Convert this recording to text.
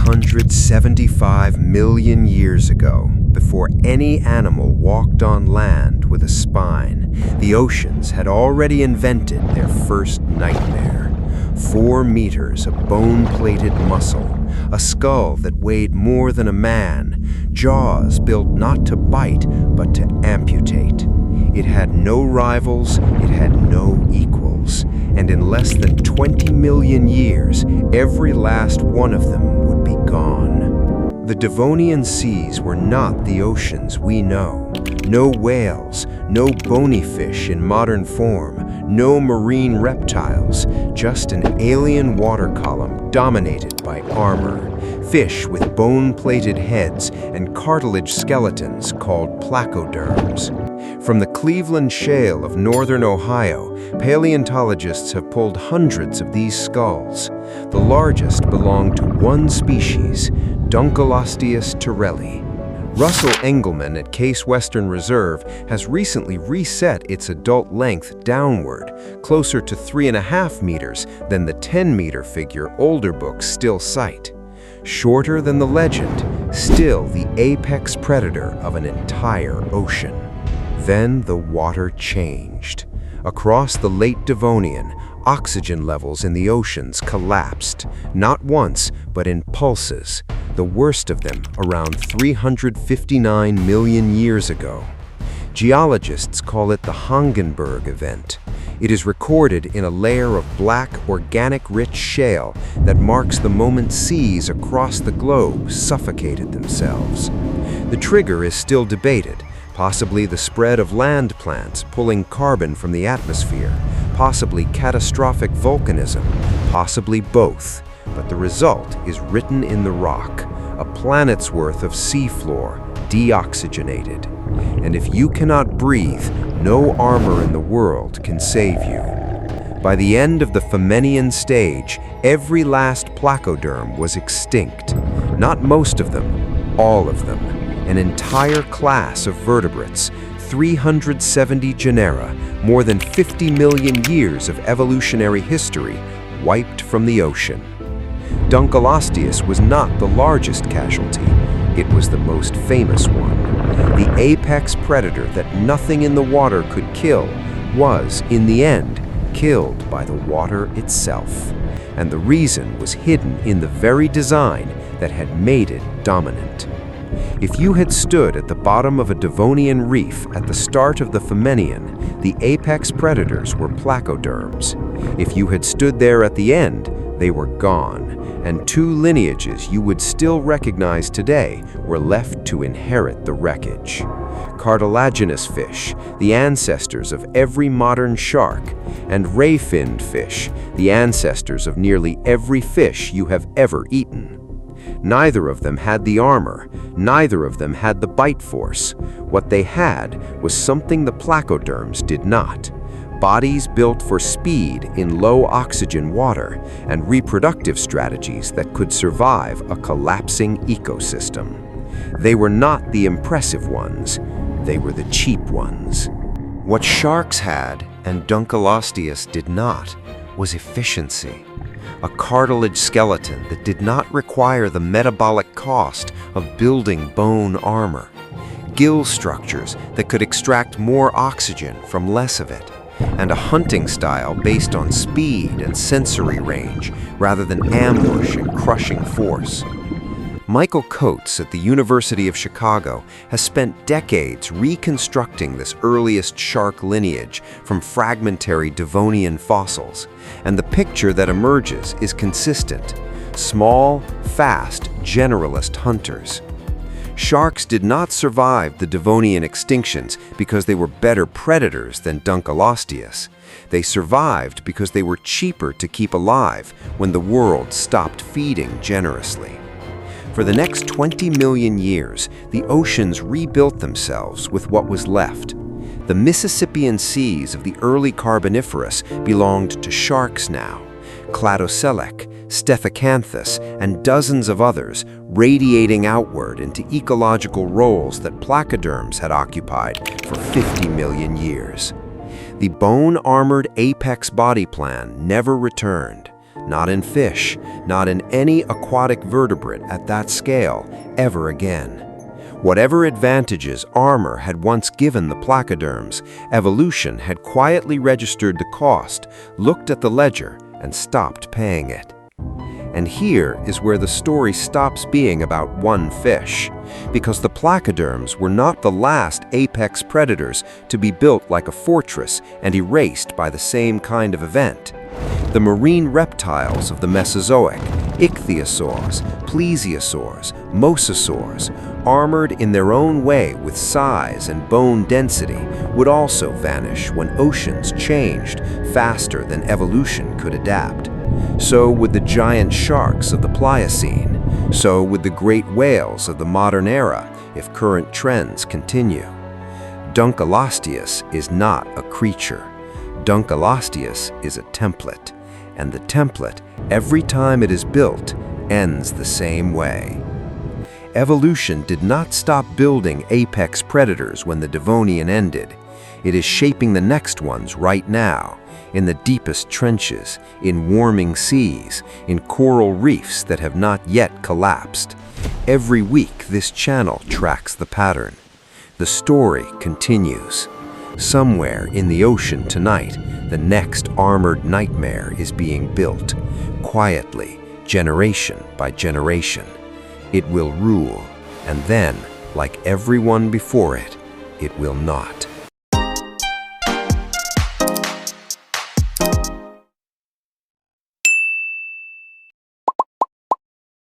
375 million years ago, before any animal walked on land with a spine, the oceans had already invented their first nightmare. 4 meters of bone-plated muscle, a skull that weighed more than a man, jaws built not to bite, but to amputate. It had no rivals, it had no equals, and in less than 20 million years, every last one of them would be gone. The Devonian seas were not the oceans we know. No whales, no bony fish in modern form, no marine reptiles, just an alien water column dominated by armor, fish with bone-plated heads and cartilage skeletons called placoderms. From the Cleveland Shale of northern Ohio, paleontologists have pulled hundreds of these skulls. The largest belong to one species, Dunkleosteus terrelli. Russell Engelman at Case Western Reserve has recently reset its adult length downward, closer to 3.5 meters than the 10-meter figure older books still cite. Shorter than the legend, still the apex predator of an entire ocean. Then the water changed. Across the Late Devonian, oxygen levels in the oceans collapsed, not once, but in pulses, the worst of them around 359 million years ago. Geologists call it the Hangenberg event. It is recorded in a layer of black, organic-rich shale that marks the moment seas across the globe suffocated themselves. The trigger is still debated. Possibly the spread of land plants pulling carbon from the atmosphere, possibly catastrophic volcanism, possibly both. But the result is written in the rock, a planet's worth of seafloor, deoxygenated. And if you cannot breathe, no armor in the world can save you. By the end of the Famennian stage, every last placoderm was extinct. Not most of them, all of them. An entire class of vertebrates, 370 genera, more than 50 million years of evolutionary history, wiped from the ocean. Dunkleosteus was not the largest casualty, it was the most famous one. The apex predator that nothing in the water could kill was, in the end, killed by the water itself. And the reason was hidden in the very design that had made it dominant. If you had stood at the bottom of a Devonian reef at the start of the Famennian, the apex predators were placoderms. If you had stood there at the end, they were gone, and 2 lineages you would still recognize today were left to inherit the wreckage. Cartilaginous fish, the ancestors of every modern shark, and ray-finned fish, the ancestors of nearly every fish you have ever eaten. Neither of them had the armor, neither of them had the bite force. What they had was something the placoderms did not. Bodies built for speed in low oxygen water and reproductive strategies that could survive a collapsing ecosystem. They were not the impressive ones, they were the cheap ones. What sharks had, and Dunkleosteus did not, was efficiency. A cartilage skeleton that did not require the metabolic cost of building bone armor. Gill structures that could extract more oxygen from less of it. And a hunting style based on speed and sensory range rather than ambush and crushing force. Michael Coates at the University of Chicago has spent decades reconstructing this earliest shark lineage from fragmentary Devonian fossils, and the picture that emerges is consistent: small, fast, generalist hunters. Sharks did not survive the Devonian extinctions because they were better predators than Dunkleosteus. They survived because they were cheaper to keep alive when the world stopped feeding generously. For the next 20 million years, the oceans rebuilt themselves with what was left. The Mississippian seas of the early Carboniferous belonged to sharks now. Cladocelec, Stephacanthus, and dozens of others radiating outward into ecological roles that placoderms had occupied for 50 million years. The bone-armored apex body plan never returned. not in fish, not in any aquatic vertebrate at that scale ever again. Whatever advantages armor had once given the placoderms, evolution had quietly registered the cost, looked at the ledger, and stopped paying it. And here is where the story stops being about one fish, because the placoderms were not the last apex predators to be built like a fortress and erased by the same kind of event. The marine reptiles of the Mesozoic, ichthyosaurs, plesiosaurs, mosasaurs, armored in their own way with size and bone density, would also vanish when oceans changed faster than evolution could adapt. So would the giant sharks of the Pliocene, so would the great whales of the modern era if current trends continue. Dunkleosteus is not a creature. Dunkleosteus is a template, and the template, every time it is built, ends the same way. Evolution did not stop building apex predators when the Devonian ended. It is shaping the next ones right now, in the deepest trenches, in warming seas, in coral reefs that have not yet collapsed. Every week, this channel tracks the pattern. The story continues. Somewhere in the ocean tonight, the next armored nightmare is being built, quietly, generation by generation. It will rule, and then, like everyone before it, it will not.